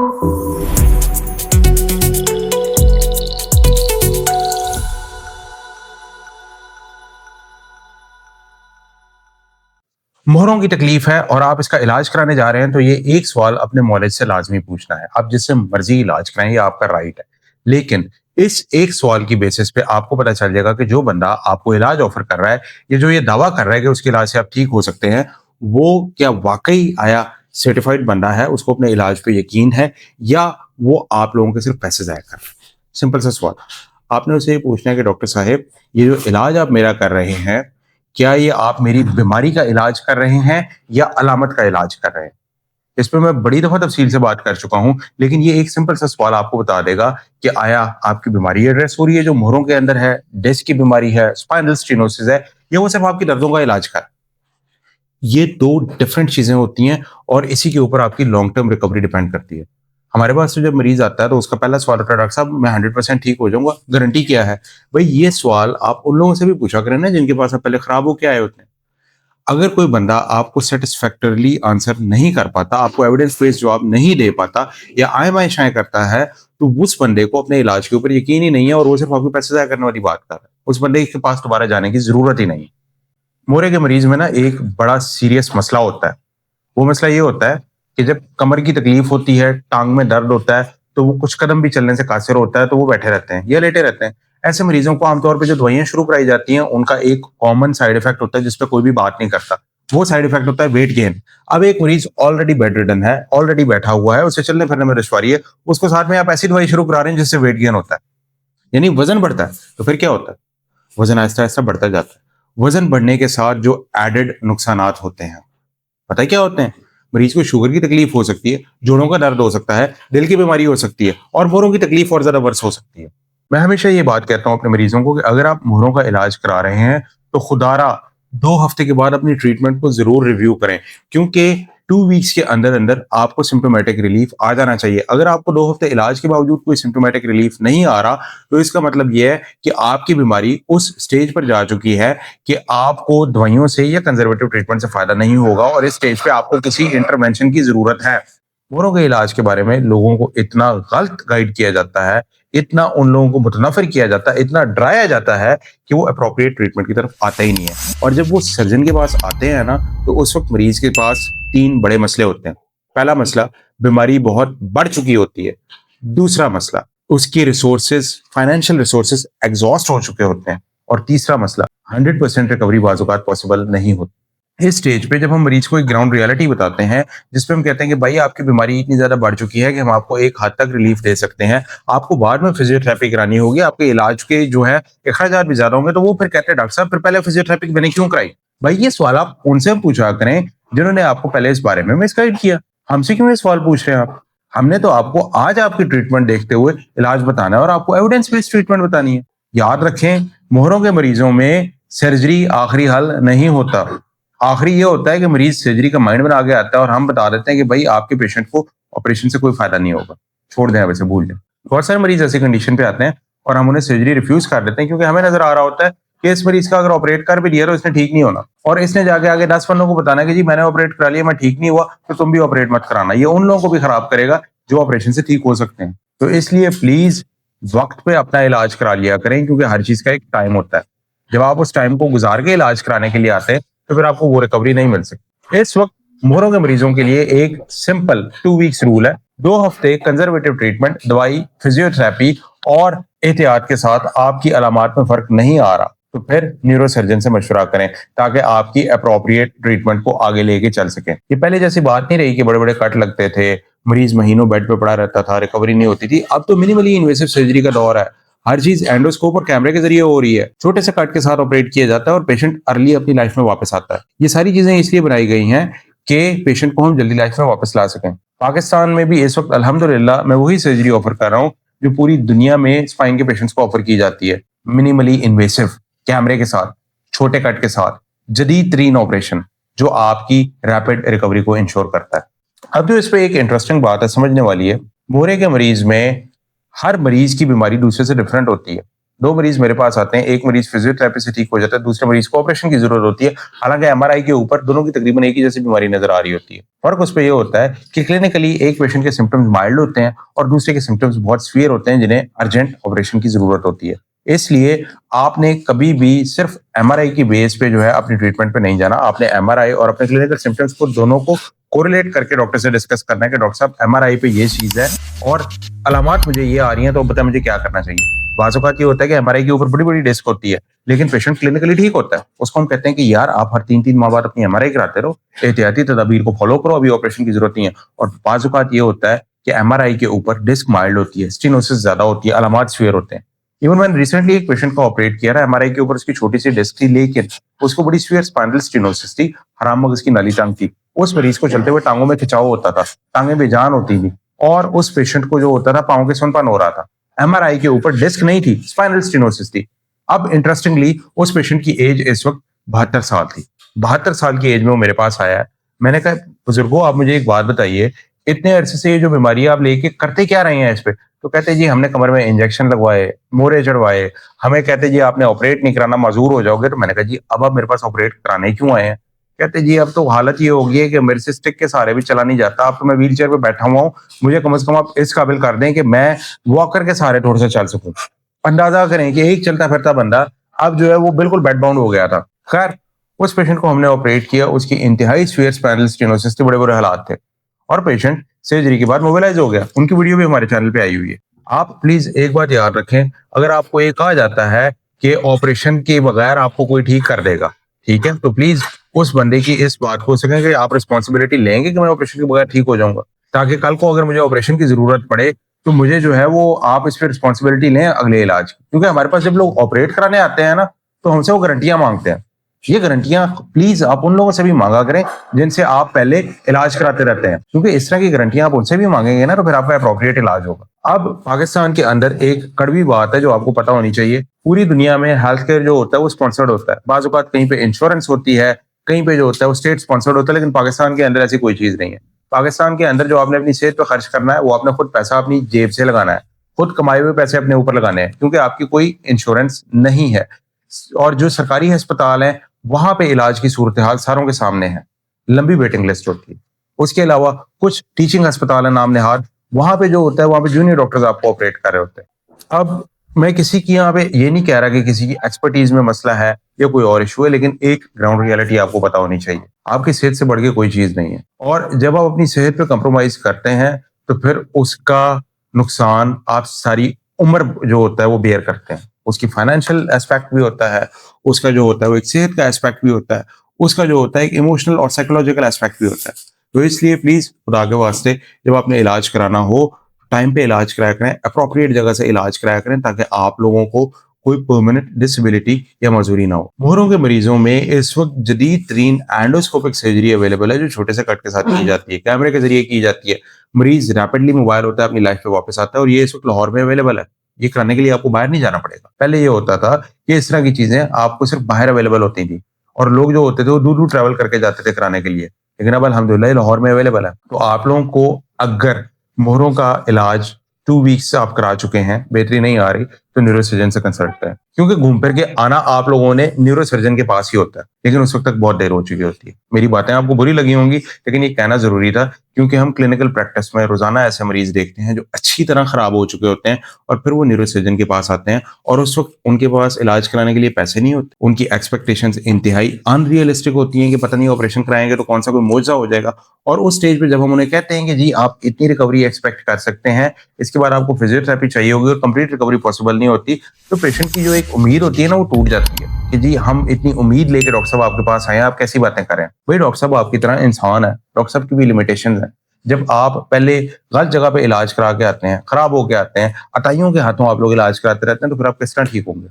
मोहरों की तकलीफ है और आप इसका इलाज कराने जा रहे हैं, तो ये एक सवाल अपने मौलिद से लाजमी पूछना है। आप जिससे मर्जी इलाज कराएं, ये आपका राइट है। लेकिन इस एक सवाल की बेसिस पे आपको पता चल जाएगा कि जो बंदा आपको इलाज ऑफर कर रहा है, या जो ये दावा कर रहा है कि उसके इलाज से आप ठीक हो सकते हैं, वो क्या वाकई आया सर्टिफाइड बंदा है, उसको अपने इलाज पे यकीन है, या वो आप लोगों के सिर्फ पैसे ज़ाया कर रहे हैं। सिंपल सा सवाल। आपने उसे ये पूछना है कि डॉक्टर साहब, ये जो इलाज आप मेरा कर रहे हैं, क्या ये आप मेरी बीमारी का इलाज कर रहे हैं या अलामत का इलाज कर रहे हैं? इस पे मैं बड़ी दफा तफसील से बात कर चुका हूं, लेकिन ये एक सिंपल सा सवाल आपको बता देगा कि आया आपकी बीमारी एड्रेस हो रही है जो मोहरों के अंदर है, डिस्क की बीमारी है, स्पाइनल स्टेनोसिस है, या वो सिर्फ आपकी दर्दों का इलाज कर। ये दो डिफरेंट चीजें होती हैं और इसी के ऊपर आपकी लॉन्ग टर्म रिकवरी डिपेंड करती है। हमारे पास तो जब मरीज आता है तो उसका पहला सवाल होता है, डॉक्टर साहब मैं 100% ठीक हो जाऊंगा, गारंटी क्या है? भाई ये सवाल आप उन लोगों से भी पूछा करें ना जिनके पास आप पहले खराब हो के आए होते हैं। अगर कोई बंदा आपको सेटिस्फैक्टरली आंसर नहीं कर पाता, आपको एविडेंस बेस्ड जवाब नहीं दे पाता, या आए बाएं शाएं करता है, तो उस बंदे को अपने इलाज के ऊपर यकीन ही नहीं है और वो सिर्फ आपके पैसे ज़ाया करने वाली बात कर रहा है। उस बंदे के पास दोबारा जाने की जरूरत ही नहीं है। मोरे के मरीज में ना एक बड़ा सीरियस मसला होता है। वो मसला ये होता है कि जब कमर की तकलीफ होती है, टांग में दर्द होता है, तो वो कुछ कदम भी चलने से कासिर होता है, तो वो बैठे रहते हैं या लेटे रहते हैं। ऐसे मरीजों को आमतौर पे जो दवाइयां शुरू कराई जाती हैं, उनका एक कॉमन साइड इफेक्ट होता है जिसपे कोई भी बात नहीं करता। वो साइड इफेक्ट होता है वेट गेन। अब एक मरीज ऑलरेडी बेड रिडन है, ऑलरेडी बैठा हुआ है, उसे चलने फिरने में दुश्वारी है, उसको साथ में आप ऐसी दवाई शुरू करा रहे हैं जिससे वेट गेन होता है, यानी वजन बढ़ता है। तो फिर क्या होता है? वजन आहिस्ता आहिस्ता बढ़ता जाता है। वजन बढ़ने के साथ जो एडेड नुकसानात होते हैं, पता है क्या होते हैं? मरीज को शुगर की तकलीफ हो सकती है, जोड़ों का दर्द हो सकता है, दिल की बीमारी हो सकती है, और मोहरों की तकलीफ और ज्यादा वर्स हो सकती है। मैं हमेशा ये बात कहता हूँ अपने मरीजों को कि अगर आप मोहरों का इलाज करा रहे हैं तो खुदारा 2 हफ्ते के बाद अपनी ट्रीटमेंट को जरूर रिव्यू करें, क्योंकि 2 वीक्स के अंदर अंदर आपको सिम्टोमेटिक रिलीफ आ जाना चाहिए। अगर आपको 2 हफ्ते इलाज के बावजूद कोई सिम्टोमेटिक रिलीफ नहीं आ रहा, तो इसका मतलब यह है कि आपकी बीमारी उस स्टेज पर जा चुकी है कि आपको दवाइयों से या कंजर्वेटिव ट्रीटमेंट से फायदा नहीं होगा, और इस स्टेज पे आपको किसी इंटरवेंशन की जरूरत है। मोहरों के इलाज के बारे में लोगों को इतना गलत गाइड किया जाता है, इतना उन लोगों को मुतनफिर किया जाता है, इतना डराया जाता है कि वो अप्रोप्रिएट ट्रीटमेंट की तरफ आता ही नहीं है। और जब वो सर्जन के पास आते हैं ना, तो उस वक्त मरीज के पास 3 बड़े मसले होते हैं। पहला मसला, बीमारी बहुत बढ़ चुकी होती है। दूसरा मसला, उसकी रिसोर्सेज, फाइनेंशियल रिसोर्सेज एग्जॉस्ट हो चुके होते हैं। और तीसरा मसला, 100% रिकवरी बाज़ औक़ात पॉसिबल नहीं होती। इस स्टेज पे जब हम मरीज को एक ग्राउंड रियलिटी बताते हैं, जिसपे हम कहते हैं कि भाई आपकी बीमारी इतनी ज्यादा बढ़ चुकी है कि हम आपको एक हद तक रिलीफ दे सकते हैं, आपको बाद में फिजियोथेरेपी करानी होगी, आपके इलाज के जो है अखराजात भी ज्यादा होंगे, तो वो फिर कहते हैं डॉक्टर साहब फिर पहले फिजियोथेरेपी मैंने क्यों कराई? भाई ये सवाल आप उनसे पूछा करें जिन्होंने आपको पहले इस बारे में मिसगाइड किया। हमसे क्यों ये सवाल पूछ रहे हैं आप? हमने तो आपको आज आपकी ट्रीटमेंट देखते हुए इलाज बताना है और आपको एविडेंस बेस्ड ट्रीटमेंट बतानी है। याद रखें, मोहरों के मरीजों में सर्जरी आखिरी हल नहीं होता। आखिरी ये होता है कि मरीज सर्जरी का माइंड बना के आता है और हम बता देते हैं कि भाई आपके पेशेंट को ऑपरेशन से कोई फायदा नहीं होगा, छोड़ दें, वैसे भूल जाए। बहुत सारे मरीज ऐसी कंडीशन पे आते हैं और हम उन्हें सर्जरी रिफ्यूज कर देते हैं, क्योंकि हमें नजर आ रहा होता है कि इस मरीज का अगर ऑपरेट कर भी दिया तो इसने ठीक नहीं होना, और इसने जाके आगे 10 बंदों को बताना कि जी मैंने ऑपरेट करा लिया, मैं ठीक नहीं हुआ, तो तुम भी ऑपरेट मत कराना। ये उन लोगों को भी खराब करेगा जो ऑपरेशन से ठीक हो सकते हैं। तो इसलिए प्लीज वक्त पे अपना इलाज करा लिया करें, क्योंकि हर चीज का एक टाइम होता है। जब आप उस टाइम को गुजार के इलाज कराने के लिए आते हैं तो फिर आपको वो रिकवरी नहीं मिल सकती। इस वक्त मोहरों के मरीजों के लिए एक सिंपल 2 वीक्स रूल है। 2 हफ्ते कंजर्वेटिव ट्रीटमेंट, दवाई, फिजियोथेरेपी और एहतियात के साथ आपकी अलामात में फर्क नहीं आ रहा, तो फिर न्यूरो सर्जन से मशवरा करें ताकि आपकी अप्रोप्रिएट ट्रीटमेंट को आगे लेके चल सकें। ये पहले जैसी बात नहीं रही कि बड़े बड़े कट लगते थे, मरीज महीनों बेड पे पड़ा रहता था, रिकवरी नहीं होती थी। अब तो मिनिमली इन्वेसिव सर्जरी का दौर है। हर चीज एंडोस्कोप और कैमरे के जरिए हो रही है। छोटे से कट के साथ ऑपरेट किया जाता है और पेशेंट अर्ली अपनी लाइफ में वापस आता है। ये सारी चीजें इसलिए बनाई गई हैं कि पेशेंट को हम जल्दी लाइफ में वापस ला सकें। पाकिस्तान में भी इस वक्त अल्हम्दुलिल्लाह मैं वही सर्जरी ऑफर कर रहा हूँ जो पूरी दुनिया में स्पाइन के पेशेंट्स को ऑफर की जाती है। मिनिमली इन्वेसिव, कैमरे के साथ, छोटे कट के साथ, जदीद तरीन ऑपरेशन जो आपकी रैपिड रिकवरी को इंश्योर करता है। अब जो इस पे एक इंटरेस्टिंग बात है समझने वाली है, मोहरे के मरीज में हर मरीज की बीमारी दूसरे से डिफरेंट होती है। 2 मरीज मेरे पास आते हैं, एक मरीज फिजियोथेरेपी से ठीक हो जाता है, दूसरे मरीज को ऑपरेशन की जरूरत होती है। हालांकि एमआरआई के ऊपर दोनों की तकरीबन एक ही जैसी बीमारी नजर आ रही होती है। फर्क उस पर यह होता है कि क्लिनिकली एक पेशेंट के सिम्टम्स माइल्ड होते हैं और दूसरे के सिम्टम्स बहुत सीवियर होते हैं, जिन्हें अर्जेंट ऑपरेशन की जरूरत होती है। इसलिए आपने कभी भी सिर्फ एमआरआई की बेस पे जो है अपनी ट्रीटमेंट पे नहीं जाना। आपने एमआरआई और अपने क्लिनिकल सिम्टम्स को दोनों को कोरिलेट करके डॉक्टर से डिस्कस करना है कि डॉक्टर साहब एमआरआई पे ये चीज है और अलामत मुझे ये आ रही हैं, तो बताएं मुझे क्या करना चाहिए। बाज़-औक़ात ये होता है कि एमआरआई के ऊपर बड़ी बड़ी डिस्क होती है, लेकिन पेशेंट क्लिनिकली ठीक होता है। उसको हम कहते हैं कि यार आप हर 3-3 माह बाद अपनी एमआरआई कराते रहो, एहतियाती तदाबीर को फॉलो करो, अभी ऑपरेशन की जरूरत नहीं है। और बाज़-औक़ात ये होता है कि एमआरआई के ऊपर डिस्क माइल्ड होती है, स्टेनोसिस ज्यादा होती है, अलामत सीवियर होते हैं। इवन मैंने रिसेंटली एक पेशेंट का ऑपरेट किया था, एमआरआई के ऊपर उसकी छोटी सी डिस्क थी, लेकिन उसको बड़ी सीवियर स्पाइनल स्टेनोसिस थी, हराम मगज की नाली टांग थी। उस मरीज को चलते हुए टांगों में खिंचाव होता था, टांगें बेजान होती थी और उस पेशेंट को जो होता था पांव के सुनपन हो रहा था। एमआरआई के ऊपर डिस्क नहीं थी, स्पाइनल स्टेनोसिस थी। अब इंटरेस्टिंगली उस पेशेंट की एज इस वक्त 72 साल थी। 72 साल की एज में वो मेरे पास आया है। मैंने कहा बुजुर्गो आप मुझे एक बात बताइए, इतने अरसे से ये जो बीमारी आप लेके करते क्या रहे हैं इस पे? तो कहते जी हमने कमर में इंजेक्शन लगवाए, मोरे चढ़वाए, हमें कहते जी आपने ऑपरेट नहीं कराना, माजूर हो जाओगे। तो मैंने कहा जी अब आप मेरे पास ऑपरेट कराने क्यों आए हैं? कहते जी अब तो हालत ये हो गई है कि मेरे से स्टिक के सहारे भी चला नहीं जाता, अब तो मैं व्हील चेयर पे बैठा हुआ हूँ, मुझे कम से कम आप इस काबिल कर दें कि मैं वॉकर के सहारे थोड़ा सा चल सकूं। अंदाजा करें कि एक चलता फिरता बंदा अब जो है वो बिल्कुल बेड बाउंड हो गया था। खैर उस पेशेंट को हमने ऑपरेट किया, उसकी इंतहाई सीवियर स्पाइनल स्टेनोसिस थे, बड़े बुरे हालात थे और पेशेंट सर्जरी के बाद मोबिलाइज हो गया। उनकी वीडियो भी हमारे चैनल पे आई हुई है। आप प्लीज एक बात याद रखें, अगर आपको ये कहा जाता है कि ऑपरेशन के बगैर आपको कोई ठीक कर देगा, ठीक है, तो प्लीज उस बंदे की इस बात को सकें कि आप रिस्पॉन्सिबिलिटी लेंगे कि मैं ऑपरेशन के बगैर ठीक हो जाऊंगा, ताकि कल को अगर मुझे ऑपरेशन की जरूरत पड़े तो मुझे जो है वो आप इस पर रिस्पॉन्सिबिलिटी लें अगले इलाज की। क्योंकि हमारे पास जब लोग ऑपरेट कराने आते हैं ना, तो हमसे वो गारंटियां मांगते हैं। ये गारंटियां प्लीज आप उन लोगों से भी मांगा करें जिनसे आप पहले इलाज कराते रहते हैं, क्योंकि इस तरह की गारंटियां आप उनसे भी मांगेंगे ना तो फिर आपका अप्रोप्रिएट इलाज होगा। अब पाकिस्तान के अंदर एक कड़वी बात है जो आपको पता होनी चाहिए, पूरी दुनिया में हेल्थ केयर जो होता है वो स्पॉन्सर्ड होता है। बाज़ औक़ात कहीं पे इंश्योरेंस होती है, कहीं पे जो होता है वो स्टेट स्पॉन्सर्ड होता है, लेकिन पाकिस्तान के अंदर ऐसी कोई चीज नहीं है। पाकिस्तान के अंदर जो आपने अपनी सेहत पर खर्च करना है वो आपने खुद पैसा अपनी जेब से लगाना है, खुद कमाए हुए पैसे अपने ऊपर लगाने हैं, क्योंकि आपकी कोई इंश्योरेंस नहीं है। और जो सरकारी अस्पताल है वहां पे इलाज की सूरत हाल सारों के सामने है, लंबी वेटिंग लिस्ट होती है। उसके अलावा कुछ टीचिंग अस्पताल है नाम नेहाद, वहां पे जो होता है वहां पे जूनियर डॉक्टर्स आपको ऑपरेट कर रहे होते हैं। अब मैं किसी की यहाँ पे ये नहीं कह रहा कि किसी की एक्सपर्टीज में मसला है या कोई और इशू है, लेकिन एक ग्राउंड रियलिटी आपको पता होनी चाहिए, आपकी सेहत से बढ़ के कोई चीज नहीं है। और जब आप अपनी सेहत पे कंप्रोमाइज करते हैं तो फिर उसका नुकसान आप सारी उम्र जो होता है वो बेयर करते हैं। उसकी फाइनेंशियल एस्पेक्ट भी होता है, उसका जो होता है वो एक सेहत का एस्पेक्ट भी होता है, उसका जो होता है एक इमोशनल और साइकोलॉजिकल एस्पेक्ट भी होता है। तो इसलिए प्लीज खुदा के वास्ते जब आपने इलाज कराना हो टाइम पे इलाज कराया करें, अप्रोप्रिएट जगह से इलाज कराया करें, ताकि आप लोगों को कोई परमानेंट डिसेबिलिटी या मजूरी ना हो। मोहरों के मरीजों में इस वक्त जदीद तरीन एंडोस्कोपिक सर्जरी अवेलेबल है जो छोटे से कट के साथ की जाती है, कैमरे के जरिए की जाती है। मरीज रैपिडली मोबाइल होता है, अपनी लाइफ पे वापस आता है और ये इस वक्त लाहौर में अवेलेबल है। ये कराने के लिए आपको बाहर नहीं जाना पड़ेगा। पहले ये होता था कि इस तरह की चीजें आपको सिर्फ बाहर अवेलेबल होती थी और लोग जो होते थे वो दूर दूर ट्रैवल करके जाते थे कराने के लिए, लेकिन अब अल्हम्दुलिल्लाह लाहौर में अवेलेबल है। तो आप लोगों को अगर मोहरों का इलाज 2 वीक्स से आप करा चुके हैं, बेहतरी नहीं आ रही, तो न्यूरोसर्जन से कंसल्ट करें, क्योंकि घूम फिर के आना आप लोगों ने न्यूरोसर्जन के पास ही होता है, लेकिन उस वक्त तक बहुत देर हो चुकी होती है। मेरी बातें आपको बुरी लगी होंगी, लेकिन ये कहना जरूरी था, क्योंकि हम क्लिनिकल प्रैक्टिस में रोजाना ऐसे मरीज देखते हैं जो अच्छी तरह खराब हो चुके होते हैं और फिर वो न्यूरोसर्जन के पास आते हैं और उस वक्त उनके पास इलाज कराने के लिए पैसे नहीं होते। उनकी एक्सपेक्टेशंस इंतहाई अनरियलिस्टिक होती हैं कि पता नहीं ऑपरेशन कराएंगे तो कौन सा कोई मौजजा हो जाएगा। और उस स्टेज पे जब हम उन्हें कहते हैं कि जी आप इतनी रिकवरी एक्सपेक्ट कर सकते हैं, इसके बाद आपको फिजियोथेरेपी चाहिए होगी और कंप्लीट रिकवरी पॉसिबल नहीं होती, तो पेशेंट की जो एक उम्मीद होती है ना वो टूट जाती है कि जी हम इतनी उम्मीद लेके डॉक्टर साहब आपके पास आए, आप कैसी बातें करें। भाई डॉक्टर साहब आपकी तरह इंसान है, डॉक्टर साहब की भी लिमिटेशंस हैं। जब आप पहले गलत जगह पे इलाज करा के आते हैं, खराब होके आते हैं, अताइयों के हाथों आप लोग इलाज कराते रहते हैं, तो फिर आप किस तरह ठीक होंगे।